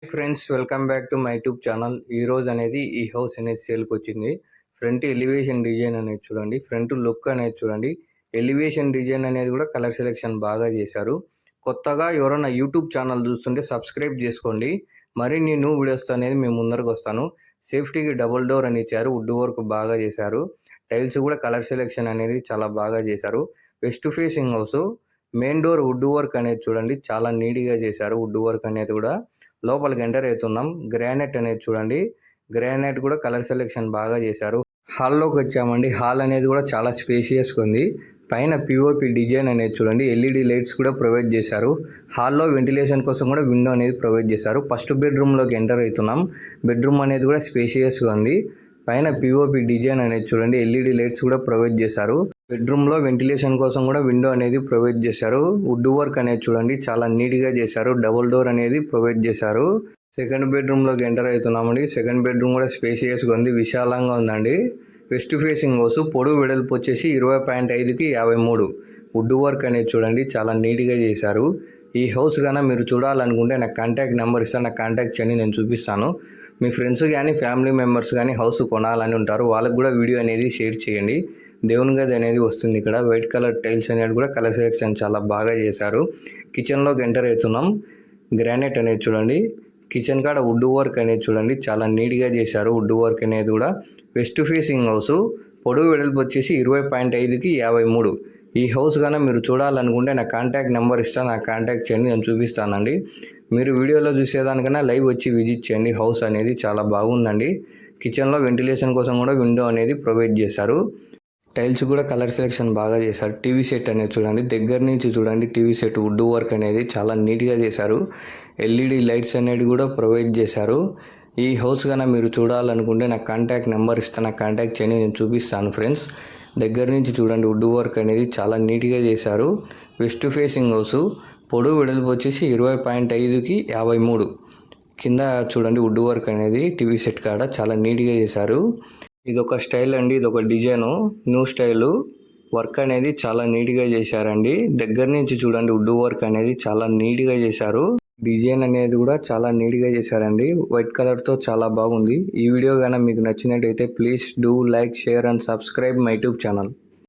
Friends, welcome back to my YouTube channel. ఈ రోజు అనేది ఈ హౌస్ అనేది సేల్కి వచ్చింది. ఫ్రంట్ ఎలివేషన్ డిజైన్ అనేది చూడండి, ఫ్రంట్ లుక్ అనేది చూడండి. ఎలివేషన్ డిజైన్ అనేది కూడా కలర్ సెలెక్షన్ బాగా చేశారు. కొత్తగా ఎవరైనా యూట్యూబ్ ఛానల్ చూస్తుంటే సబ్స్క్రైబ్ చేసుకోండి. మరిన్ని న్యూ వీడియోస్ అనేది మేము ముందరకు వస్తాను. సేఫ్టీకి డబుల్ డోర్ అని ఇచ్చారు, వుడ్ వర్క్ బాగా చేశారు. టైల్స్ కూడా కలర్ సెలెక్షన్ అనేది చాలా బాగా చేశారు. West facing house, main door wood work అనేది చూడండి చాలా నీట్గా చేశారు. వుడ్ వర్క్ అనేది కూడా లోపలికి ఎంటర్ అవుతున్నాం. గ్రానైట్ అనేది చూడండి, గ్రానైట్ కూడా కలర్ సెలెక్షన్ బాగా చేశారు. హాల్లోకి వచ్చామండి. హాల్ అనేది కూడా చాలా స్పేషియస్గా ఉంది. పైన పిఓపి డిజైన్ అనేది చూడండి, ఎల్ఈడి లైట్స్ కూడా ప్రొవైడ్ చేశారు. హాల్లో వెంటిలేషన్ కోసం కూడా విండో అనేది ప్రొవైడ్ చేశారు. ఫస్ట్ బెడ్రూమ్లోకి ఎంటర్ అవుతున్నాం. బెడ్రూమ్ అనేది కూడా స్పేషియస్గా ఉంది. పైన పిఓపి డిజైన్ అనేది చూడండి, ఎల్ఈడి లైట్స్ కూడా ప్రొవైడ్ చేశారు. బెడ్రూమ్లో వెంటిలేషన్ కోసం కూడా విండో అనేది ప్రొవైడ్ చేశారు. వుడ్ వర్క్ అనేది చూడండి చాలా నీట్గా చేశారు. డబుల్ డోర్ అనేది ప్రొవైడ్ చేశారు. సెకండ్ బెడ్రూమ్లోకి ఎంటర్ అవుతున్నామండి. సెకండ్ బెడ్రూమ్ కూడా స్పేషియస్గా ఉంది, విశాలంగా ఉందండి. వెస్ట్ ఫేసింగ్ హౌస్, పొడవు వెడల్పు వచ్చేసి 20.5కి 53. వుడ్ వర్క్ అనేది చూడండి చాలా నీట్గా చేశారు. ఈ హౌస్ కన్నా మీరు చూడాలనుకుంటే నాకు కాంటాక్ట్ నెంబర్ ఇస్తాను, నాకు కాంటాక్ట్ చేయండి, నేను చూపిస్తాను. మీ ఫ్రెండ్స్ కానీ ఫ్యామిలీ మెంబర్స్ కానీ హౌస్ కొనాలని ఉంటారు, వాళ్ళకు కూడా వీడియో అనేది షేర్ చేయండి. దేవుని గది అనేది వస్తుంది. ఇక్కడ వైట్ కలర్ టైల్స్ అనేది కూడా కలర్ సెలెక్షన్ చాలా బాగా చేశారు. కిచెన్లోకి ఎంటర్ అవుతున్నాం. గ్రానైట్ అనేది చూడండి, కిచెన్ కాడ వుడ్ వర్క్ అనేది చూడండి చాలా నీట్గా చేశారు. వుడ్ వర్క్ అనేది కూడా వెస్ట్ ఫేసింగ్ హౌస్, పొడవు వెడల్పు వచ్చేసి 20.5కి 53. ఈ హౌస్ కన్నా మీరు చూడాలనుకుంటే నా కాంటాక్ట్ నెంబర్ ఇస్తాను, నాకు కాంటాక్ట్ చేయండి, నేను చూపిస్తానండి. మీరు వీడియోలో చూసేదానికన్నా లైవ్ వచ్చి విజిట్ చేయండి. హౌస్ అనేది చాలా బాగుందండి. కిచెన్లో వెంటిలేషన్ కోసం కూడా విండో అనేది ప్రొవైడ్ చేశారు. టైల్స్ కూడా కలర్ సెలెక్షన్ బాగా చేశారు. టీవీ సెట్ అనేది చూడండి, దగ్గర నుంచి చూడండి. టీవీ సెట్ వుడ్ వర్క్ అనేది చాలా నీట్గా చేశారు. ఎల్ఈడి లైట్స్ అనేది కూడా ప్రొవైడ్ చేశారు. ఈ హౌస్ కన్నా మీరు చూడాలనుకుంటే నాకు కాంటాక్ట్ నెంబర్ ఇస్తాను, నాకు కాంటాక్ట్ చేయండి, నేను చూపిస్తాను ఫ్రెండ్స్. దగ్గర నుంచి చూడండి, వుడ్ వర్క్ అనేది చాలా నీట్గా చేశారు. వెస్ట్ ఫేసింగ్ హౌస్, పొడవు వెడల్పు వచ్చేసి 20.5కి 53. కింద చూడండి వుడ్ వర్క్ అనేది టీవీ సెట్ కాడ చాలా నీట్గా చేశారు. ఇది ఒక స్టైల్ అండి, ఇది ఒక డిజైను, న్యూ స్టైలు. వర్క్ అనేది చాలా నీట్గా చేశారండి. దగ్గర నుంచి చూడండి, వుడ్ వర్క్ అనేది చాలా నీట్గా చేశారు. డిజైన్ అనేది కూడా చాలా నీట్గా చేశారండి. వైట్ కలర్తో చాలా బాగుంది. ఈ వీడియో కనుక మీకు నచ్చినట్టయితే please do like, share and subscribe my YouTube channel.